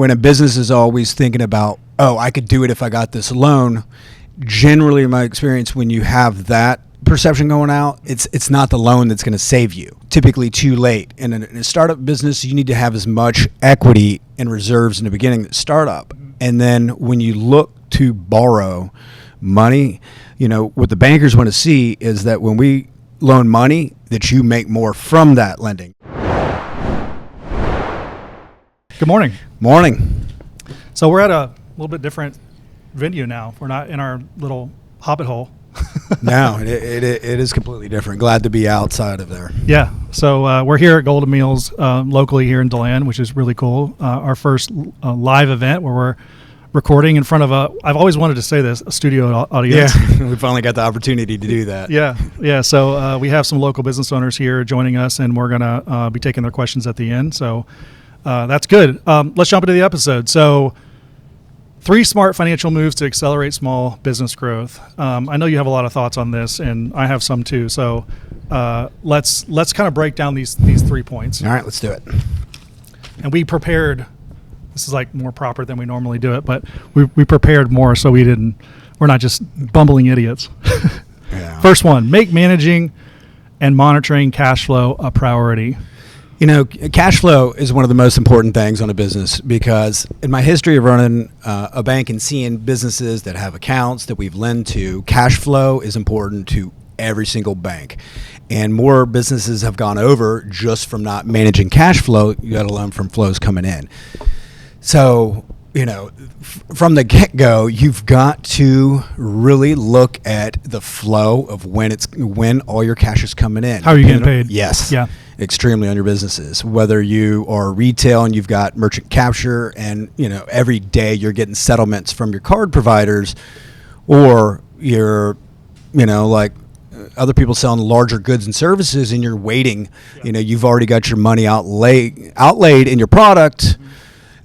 when a business is always thinking about, oh, I could do it if I got this loan, generally in my experience, when you have that perception going out, it's not the loan that's going to save you. Typically too late. And in a startup business, you need to have as much equity and reserves in the beginning that startup. And then when you look to borrow money, what the bankers want to see is that when we loan money, that you make more from that lending. Good morning. Morning. So we're at a little bit different venue now. We're not in our little hobbit hole. No, it is completely different. Glad to be outside of there. Yeah. So we're here at Golden Meals locally here in DeLand, which is really cool. Our first live event where we're recording in front of I've always wanted to say this, a studio audience. Yeah, we finally got the opportunity to do that. Yeah. So we have some local business owners here joining us, and we're going to be taking their questions at the end. So that's good. Let's jump into the episode. So 3 smart financial moves to accelerate small business growth. I know you have a lot of thoughts on this, and I have some too. So let's kind of break down these 3 points. All right, let's do it. And we prepared. This is like more proper than we normally do it, but we prepared more so we're not just bumbling idiots. Yeah. First one, make managing and monitoring cash flow a priority. Cash flow is one of the most important things on a business, because in my history of running a bank and seeing businesses that have accounts that we've lent to, cash flow is important to every single bank. And more businesses have gone over just from not managing cash flow, let alone from flows coming in. So, from the get-go, you've got to really look at the flow of when all your cash is coming in. How are you getting paid? Yes. Yeah. Extremely on your businesses. Whether you are retail and you've got merchant capture and, every day you're getting settlements from your card providers, or you're, like other people selling larger goods and services and you're waiting, you've already got your money outlaid in your product.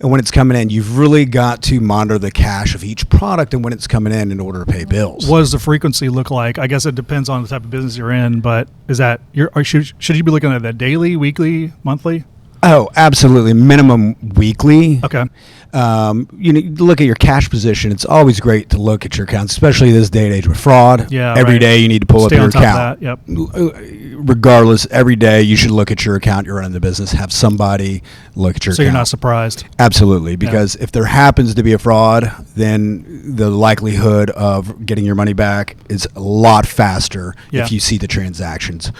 And when it's coming in, you've really got to monitor the cash of each product and when it's coming in order to pay bills. What does the frequency look like? I guess it depends on the type of business you're in, but is that should you be looking at that daily, weekly, monthly? Oh, absolutely. Minimum weekly. Okay. Look at your cash position. It's always great to look at your accounts, especially this day and age with fraud. Yeah. Every day you need to pull up your account. Yep. Regardless, every day you should look at your account. You're running the business. Have somebody look at your account. So you're not surprised. Absolutely, because if there happens to be a fraud, then the likelihood of getting your money back is a lot faster if you see the transactions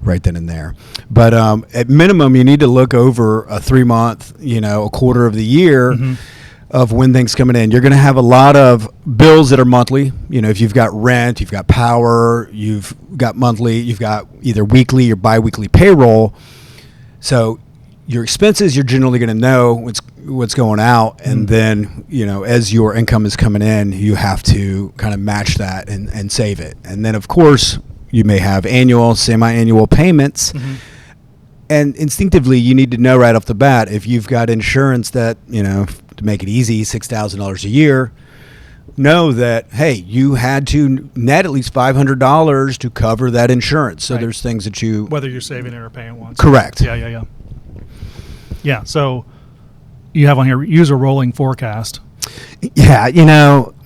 right then and there. But at minimum, you need to look over a 3-month, a quarter of the year of when things coming in. You're going to have a lot of bills that are monthly. If you've got rent, you've got power, you've got monthly, you've got either weekly or biweekly payroll. So your expenses, you're generally going to know what's going out. And then, as your income is coming in, you have to kind of match that and save it. And then, of course, you may have annual, semi-annual payments. And instinctively, you need to know right off the bat, if you've got insurance that, to make it easy, $6,000 a year, know that, hey, you had to net at least $500 to cover that insurance. So there's things that you... Whether you're saving it or paying once. Correct. Yeah, so you have on here, use a rolling forecast. Yeah,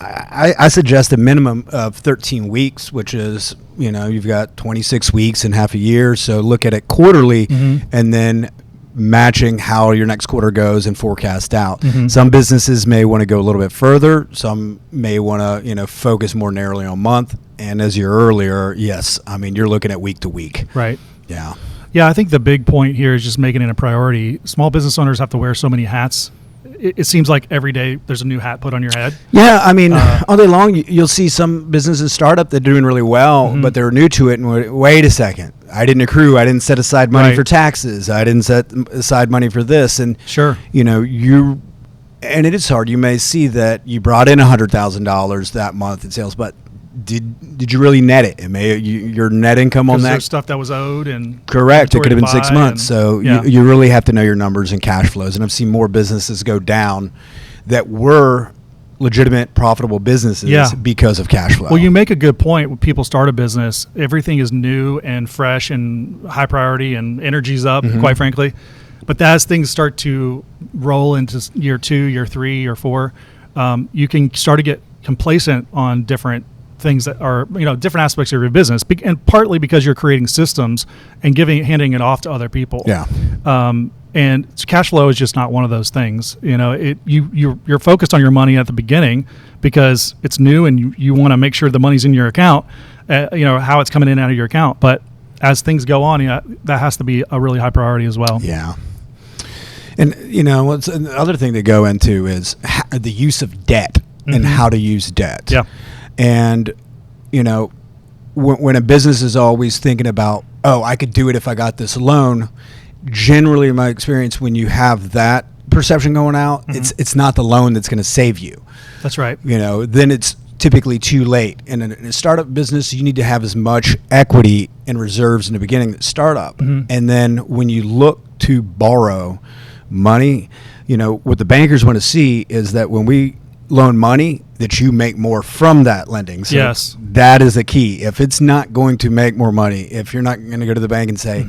I suggest a minimum of 13 weeks, which is, you've got 26 weeks and half a year. So look at it quarterly and then matching how your next quarter goes and forecast out. Some businesses may want to go a little bit further. Some may want to, focus more narrowly on month. And as you're earlier, yes, you're looking at week to week. Right. Yeah. Yeah, I think the big point here is just making it a priority. Small business owners have to wear so many hats. It seems like every day there's a new hat put on your head. Yeah, all day long you'll see some businesses start up that are doing really well, but they're new to it. And wait a second, I didn't accrue. I didn't set aside money for taxes. I didn't set aside money for this. And and it is hard. You may see that you brought in $100,000 that month in sales, but did you really net it? Your net income on that? There's stuff that was owed and correct. It could have been 6 months. So you really have to know your numbers and cash flows. And I've seen more businesses go down that were legitimate, profitable businesses because of cash flow. Well, you make a good point. When people start a business, everything is new and fresh and high priority and energy's up, quite frankly. But as things start to roll into year 2, year 3, or 4, you can start to get complacent on different things that are, different aspects of your business, and partly because you're creating systems and handing it off to other people. Yeah. And cash flow is just not one of those things. You're focused on your money at the beginning because it's new and you want to make sure the money's in your account, how it's coming in and out of your account. But as things go on, that has to be a really high priority as well. Yeah. And, what's another thing to go into is the use of debt and how to use debt. Yeah. And, when a business is always thinking about, oh, I could do it if I got this loan, generally in my experience, when you have that perception going out, it's not the loan that's going to save you. That's right. Then it's typically too late. And in a startup business, you need to have as much equity and reserves in the beginning that startup. And then when you look to borrow money, what the bankers want to see is that when we loan money, that you make more from that lending. So yes, that is the key. If it's not going to make more money, if you're not going to go to the bank and say,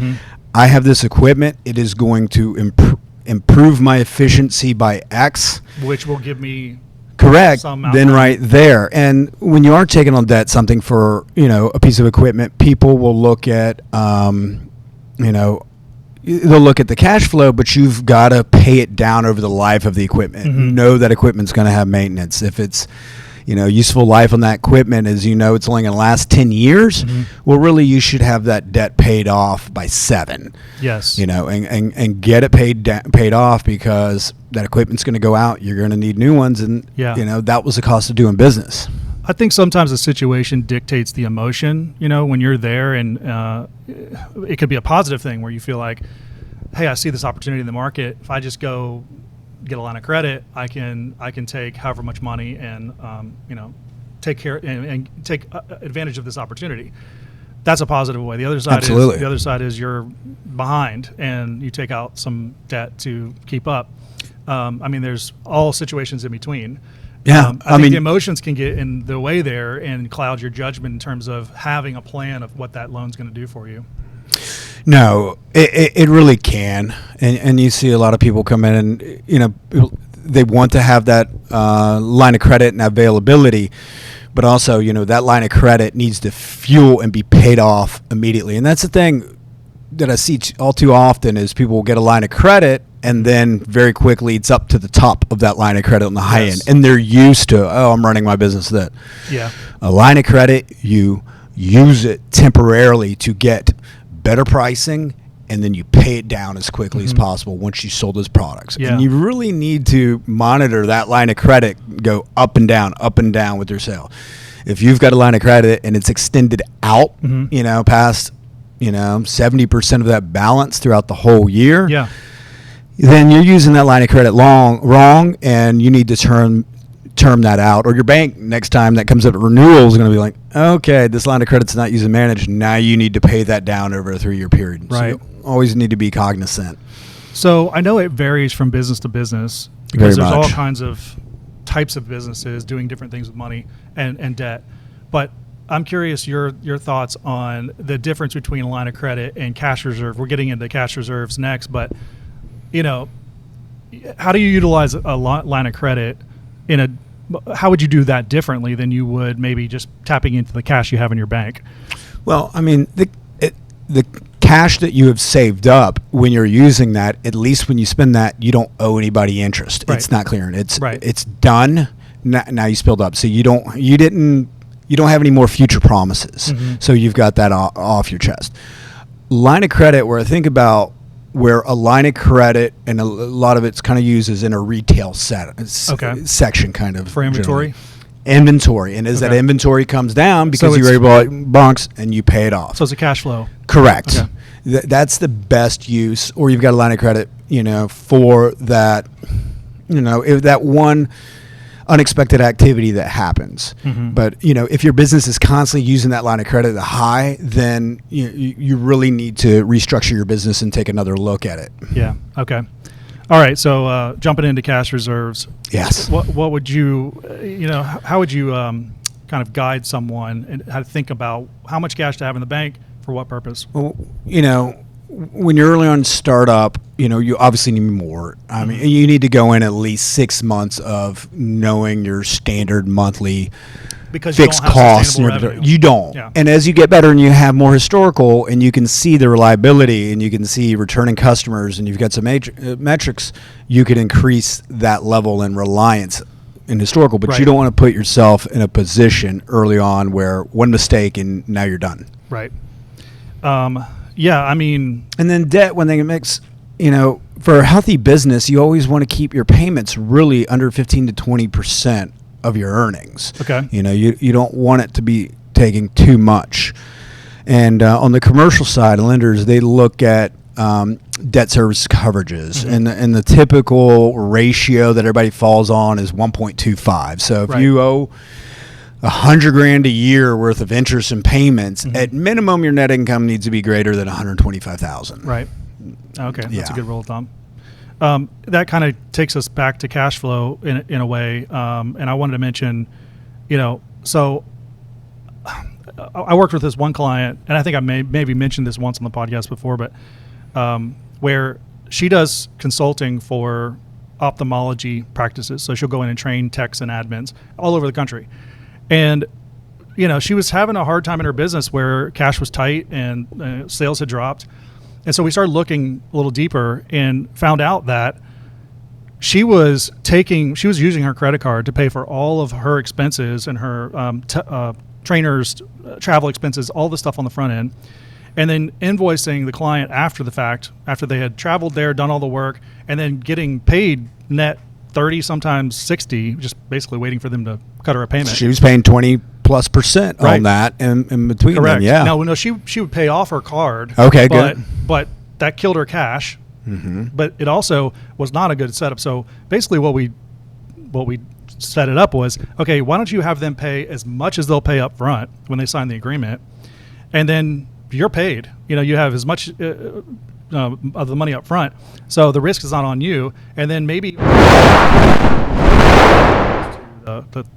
I have this equipment, it is going to improve my efficiency by X, which will give me correct, then right there. And when you are taking on debt, something for a piece of equipment, people will look at they'll look at the cash flow, but you've got to pay it down over the life of the equipment. Know that equipment's going to have maintenance. If it's useful life on that equipment is it's only going to last 10 years, well, really you should have that debt paid off by 7. Yes. And get it paid off, because that equipment's going to go out. You're going to need new ones, and that was the cost of doing business. I think sometimes the situation dictates the emotion, when you're there, and it could be a positive thing where you feel like, hey, I see this opportunity in the market. If I just go get a line of credit, I can take however much money and take care and take advantage of this opportunity. That's a positive way. The other side is you're behind and you take out some debt to keep up. There's all situations in between. Yeah, I think the emotions can get in the way there and cloud your judgment in terms of having a plan of what that loan's going to do for you. No, it really can. And you see a lot of people come in and, they want to have that line of credit and availability, but also, that line of credit needs to fuel and be paid off immediately. And that's the thing that I see all too often is people will get a line of credit and then very quickly it's up to the top of that line of credit on the high end. And they're used to, I'm running my business that. Yeah. A line of credit, you use it temporarily to get better pricing, and then you pay it down as quickly as possible once you sold those products. Yeah. And you really need to monitor that line of credit go up and down with your sale. If you've got a line of credit and it's extended out, past 70% of that balance throughout the whole year, then you're using that line of credit wrong, and you need to term that out. Or your bank, next time that comes up at renewal, is going to be like, okay, this line of credit's not used and managed. Now you need to pay that down over a 3-year period. Right. So you always need to be cognizant. So I know it varies from business to business because Very there's much. all kinds of types of businesses doing different things with money and debt. But I'm curious your thoughts on the difference between a line of credit and cash reserve. We're getting into cash reserves next, but how do you utilize a line of credit how would you do that differently than you would maybe just tapping into the cash you have in your bank? Well, the cash that you have saved up, when you're using that, at least when you spend that, you don't owe anybody interest. Right. It's not clearing. It's right. It's done. Now you spilled up, so you don't have any more future promises. So you've got that off your chest. Line of credit, where I think about where a line of credit, and a lot of it's kind of used as in a retail section, kind of for inventory. Inventory, and as that inventory comes down because you already bought bunks and you pay it off. So it's a cash flow. Correct. Okay. That's the best use. Or you've got a line of credit, for that, if that one unexpected activity that happens. But if your business is constantly using that line of credit at the high, then you really need to restructure your business and take another look at it. Yeah. Okay. All right. So jumping into cash reserves. Yes. What would you how would you kind of guide someone and how to think about how much cash to have in the bank for what purpose? Well, when you're early on startup, you obviously need more. I mean, you need to go in at least 6 months of knowing your standard monthly because fixed you don't have costs. sustainable revenue. You don't. Yeah. And as you get better and you have more historical and you can see the reliability and you can see returning customers and you've got some metrics, you can increase that level in reliance in historical. But Right. you don't want to put yourself in a position early on where one mistake and now you're done. Right. Yeah, I mean, And then debt, when they mix, for a healthy business, you always want to keep your payments really under 15 to 20% of your earnings. Okay. You don't want it to be taking too much. And on the commercial side, lenders, they look at debt service coverages, and the typical ratio that everybody falls on is 1.25. So if Right. you owe $100,000 a year worth of interest and payments, at minimum, your net income needs to be greater than $125,000. right. Okay, that's Yeah. a good rule of thumb. That kind of takes us back to cash flow in a way. And I wanted to mention, so I worked with this one client, and I think I maybe mentioned this once on the podcast before, but where she does consulting for ophthalmology practices. So she'll go in and train techs and admins all over the country. And, she was having a hard time in her business where cash was tight and sales had dropped. And so we started looking a little deeper and found out that she was using her credit card to pay for all of her expenses and her trainers' travel expenses, all the stuff on the front end, and then invoicing the client after the fact, after they had traveled there, done all the work, and then getting paid net 30, sometimes 60, just basically waiting for them to cut her a payment. She was paying 20+% Right. on that in between Correct. them. Yeah. No, she would pay off her card. Okay, but, good. But that killed her cash. But it also was not a good setup. So basically, what we set it up was, okay, why don't you have them pay as much as they'll pay up front when they sign the agreement, and then you're paid. You have as much of the money up front, so the risk is not on you, and then maybe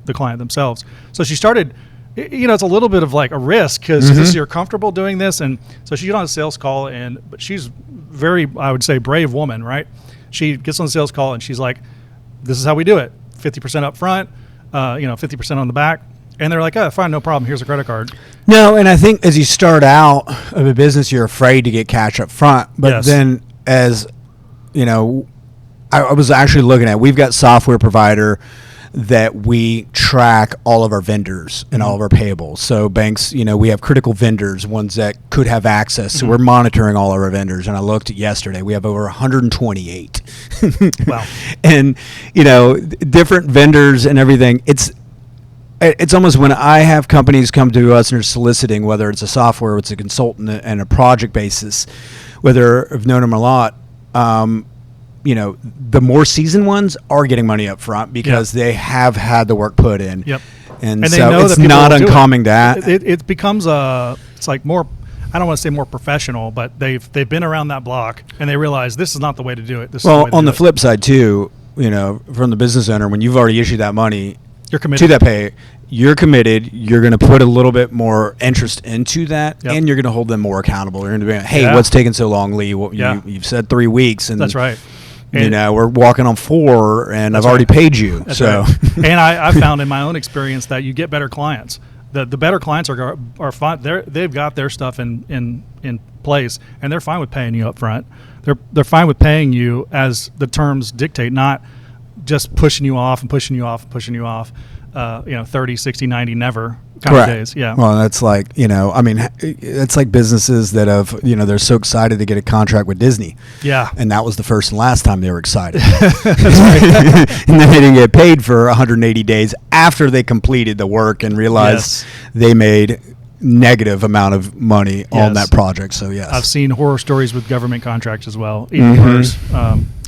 the client themselves. So she started, it's a little bit of like a risk because you're comfortable doing this, and so she got on a sales call, but she's very, I would say, brave woman, right? She gets on the sales call and she's like, "This is how we do it: 50% up front, 50% on the back." And they're like, "Oh, fine, no problem. Here's a credit card." No, and I think as you start out of a business, you're afraid to get cash up front. But Yes. then, as I was actually looking at, we've got software provider that we track all of our vendors and all of our payables. So banks, we have critical vendors, ones that could have access. So we're monitoring all of our vendors. And I looked at yesterday, we have over 128. Wow. And, different vendors and everything. It's almost when I have companies come to us and are soliciting, whether it's a software, it's a consultant, and a project basis, whether I've known them a lot, the more seasoned ones are getting money up front because they have had the work put in. Yep. And they so know it's that people not will do uncommon that. It becomes it's like more, I don't want to say more professional, but they've been around that block and they realize this is not the way to do it. This is the way to on do the it. flip side too, from the business owner, when you've already issued that money You're committed to that pay, you're committed. You're going to put a little bit more interest into that, Yep. and you're going to hold them more accountable. You're going to be, hey, Yeah. what's taking so long, Lee? Yeah. You've said 3 weeks, and That's right. we're walking on 4, and I've That's already right. paid you. That's so, right. And I found in my own experience that you get better clients. The better clients are fine. They've got their stuff in place, and they're fine with paying you up front. They're fine with paying you as the terms dictate, not just pushing you off and pushing you off and pushing you off. 30, 60, 90, never kind correct. of days. Yeah. Well, that's like, it's like businesses that have, they're so excited to get a contract with Disney. Yeah. And that was the first and last time they were excited. That's right. And then they didn't get paid for 180 days after they completed the work and realized they made negative amount of money on that project. So yes, I've seen horror stories with government contracts as well. Even worse.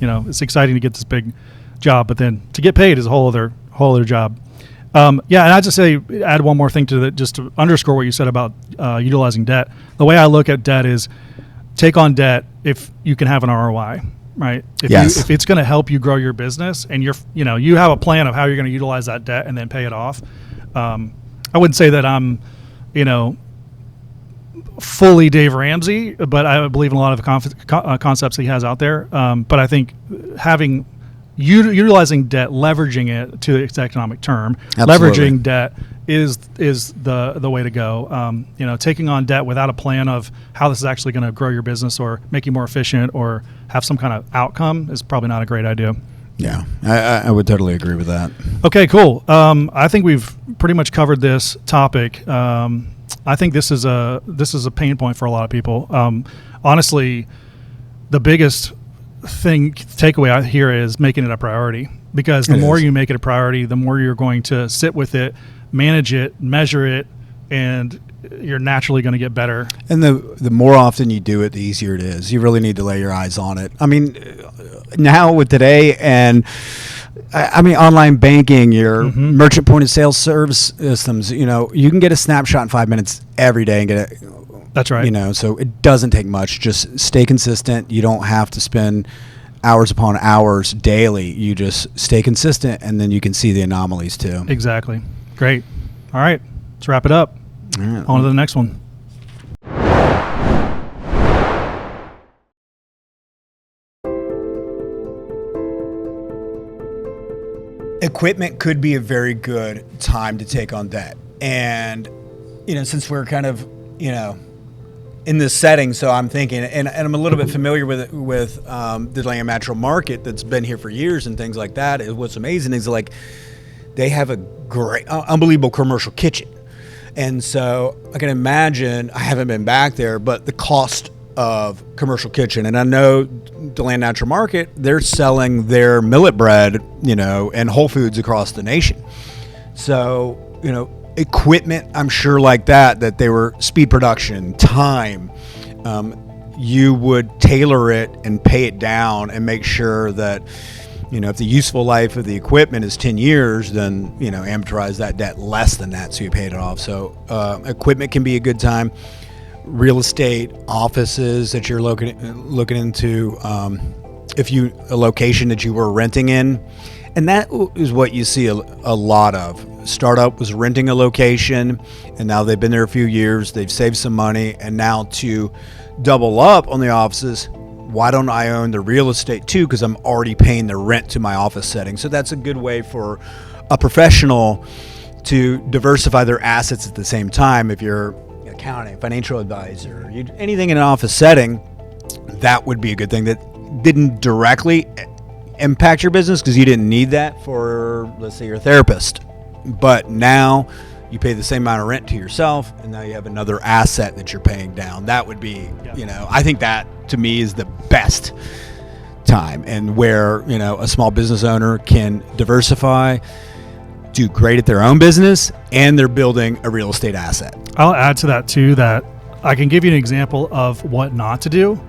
It's exciting to get this big job, but then to get paid is a whole other job. And I just say add one more thing to that, just to underscore what you said about utilizing debt. The way I look at debt is take on debt if you can have an ROI, right? If it's going to help you grow your business, and you have a plan of how you're going to utilize that debt and then pay it off. I wouldn't say that I'm, fully Dave Ramsey, but I believe in a lot of the concepts he has out there. But I think utilizing debt, leveraging it to its economic term, Absolutely. leveraging debt is the way to go. Taking on debt without a plan of how this is actually going to grow your business or make you more efficient or have some kind of outcome is probably not a great idea. Yeah, I would totally agree with that. Okay, cool. I think we've pretty much covered this topic. I think this is a pain point for a lot of people. Honestly, the biggest takeaway out here is making it a priority, because the more you make it a priority, the more you're going to sit with it, manage it, measure it, and you're naturally going to get better. And the more often you do it, the easier it is. You really need to lay your eyes on it. I mean, now with today and online banking, your merchant point of sale service systems, you can get a snapshot in 5 minutes every day and get it. That's right. So it doesn't take much. Just stay consistent. You don't have to spend hours upon hours daily. You just stay consistent, and then you can see the anomalies too. Exactly. Great. All right. Let's wrap it up. All right. On to the next one. Equipment could be a very good time to take on debt. And, since we're kind of, in this setting, so I'm thinking, and I'm a little bit familiar with the land natural market that's been here for years and things like that. What's amazing is like they have a great, unbelievable commercial kitchen. And so I can imagine, I haven't been back there, but the cost of commercial kitchen. And I know the land natural market, they're selling their millet bread, and Whole Foods across the nation. So, equipment, I'm sure like that they were speed production, time, you would tailor it and pay it down and make sure that, if the useful life of the equipment is 10 years, then, amortize that debt less than that so you paid it off. So equipment can be a good time. Real estate, offices that you're looking into, a location that you were renting in. And that is what you see a lot of. Startup was renting a location, and now they've been there a few years. They've saved some money, and now to double up on the offices, why don't I own the real estate too? Because I'm already paying the rent to my office setting. So that's a good way for a professional to diversify their assets at the same time. If you're accounting, financial advisor, anything in an office setting, that would be a good thing that didn't directly impact your business because you didn't need that for, let's say, your therapist. But now you pay the same amount of rent to yourself, and now you have another asset that you're paying down. That would be, I think that to me is the best time, and where, a small business owner can diversify, do great at their own business, and they're building a real estate asset. I'll add to that too, that I can give you an example of what not to do.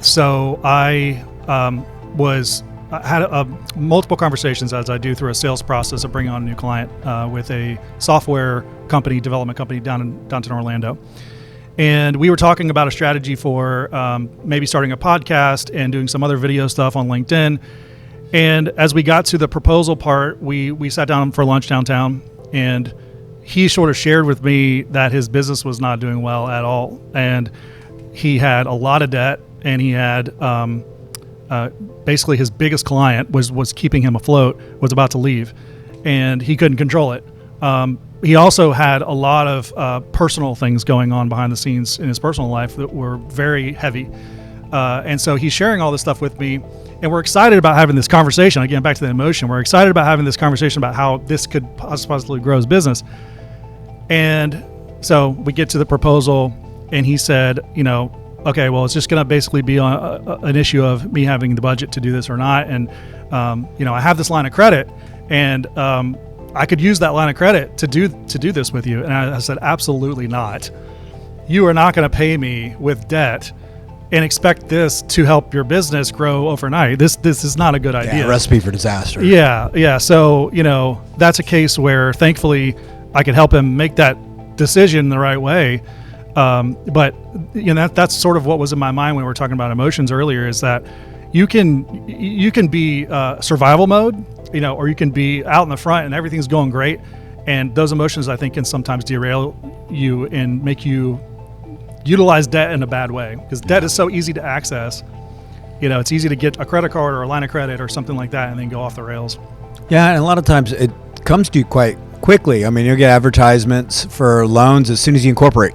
So I had multiple conversations, as I do through a sales process of bringing on a new client with a software company, development company downtown Orlando. And we were talking about a strategy for maybe starting a podcast and doing some other video stuff on LinkedIn. And as we got to the proposal part, we sat down for lunch downtown, and he sort of shared with me that his business was not doing well at all. And he had a lot of debt, and he had basically his biggest client was keeping him afloat, was about to leave, and he couldn't control it. He also had a lot of personal things going on behind the scenes in his personal life that were very heavy. And so he's sharing all this stuff with me, and we're excited about having this conversation. Again, back to the emotion. We're excited about having this conversation about how this could possibly grow his business. And so we get to the proposal, and he said, okay, well, it's just going to basically be on an issue of me having the budget to do this or not. And, I have this line of credit, and I could use that line of credit to do this with you. And I said, absolutely not. You are not going to pay me with debt and expect this to help your business grow overnight. This is not a good idea. Yeah, recipe for disaster. Yeah. So, that's a case where thankfully I could help him make that decision the right way. But that's sort of what was in my mind when we were talking about emotions earlier, is that you can be survival mode, or you can be out in the front and everything's going great, And those emotions, I think, can sometimes derail you and make you utilize debt in a bad way, because debt is so easy to access. It's easy to get a credit card or a line of credit or something like that and then go off the rails. Yeah, and a lot of times it comes to you quite quickly. I mean, you'll get advertisements for loans as soon as you incorporate.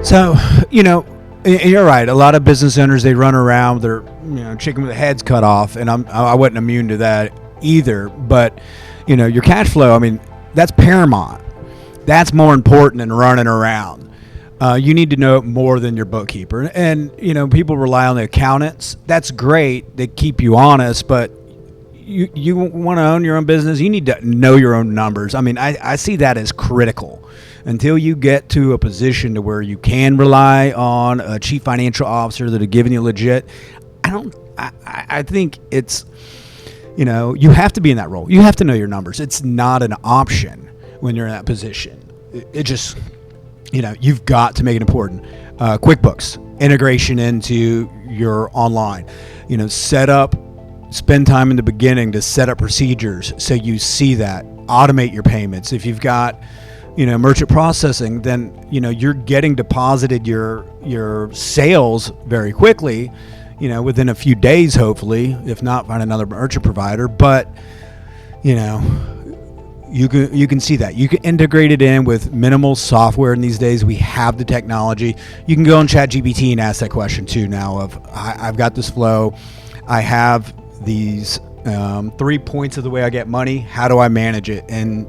So, you're right. A lot of business owners, they run around with their chicken with their heads cut off, and I wasn't immune to that either. But, your cash flow, I mean, that's paramount. That's more important than running around. You need to know more than your bookkeeper. And, people rely on the accountants. That's great. They keep you honest, but you want to own your own business, you need to know your own numbers. I mean, I see that as critical. Until you get to a position to where you can rely on a chief financial officer that are giving you legit, I think it's, you have to be in that role. You have to know your numbers. It's not an option when you're in that position. It just, you've got to make it important. QuickBooks, integration into your online, spend time in the beginning to set up procedures so you see that, automate your payments. If you've got, merchant processing, then, you're getting deposited your sales very quickly, within a few days, hopefully, if not find another merchant provider. But, you can see that. You can integrate it in with minimal software. And these days we have the technology. You can go on ChatGPT and ask that question too now of, I've got this flow. I have these 3 points of the way I get money. How do I manage it? And,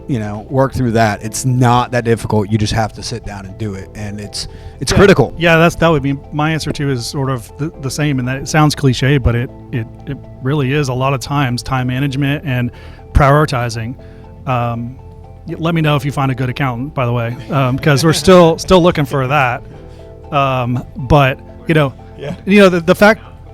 work through that. It's not that difficult. You just have to sit down and do it. And it's critical. Yeah, that would be my answer too, is sort of the same. And that it sounds cliche, but it really is a lot of times time management and prioritizing. Let me know if you find a good accountant, by the way, because we're still looking for that. But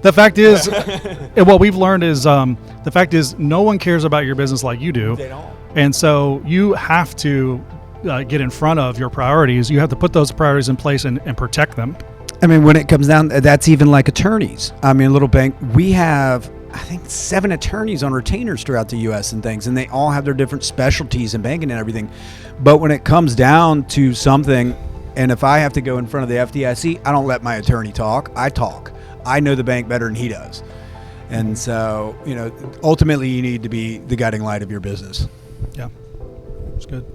the fact is, and what we've learned is, the fact is, no one cares about your business like you do. They don't. And so you have to get in front of your priorities. You have to put those priorities in place and protect them. I mean, when it comes down, that's even like attorneys. I mean, a little bank, we have, I think, 7 attorneys on retainers throughout the U.S. and things, and they all have their different specialties in banking and everything. But when it comes down to something, and if I have to go in front of the FDIC, I don't let my attorney talk. I talk. I know the bank better than he does. And so, ultimately you need to be the guiding light of your business. Yeah, it's good.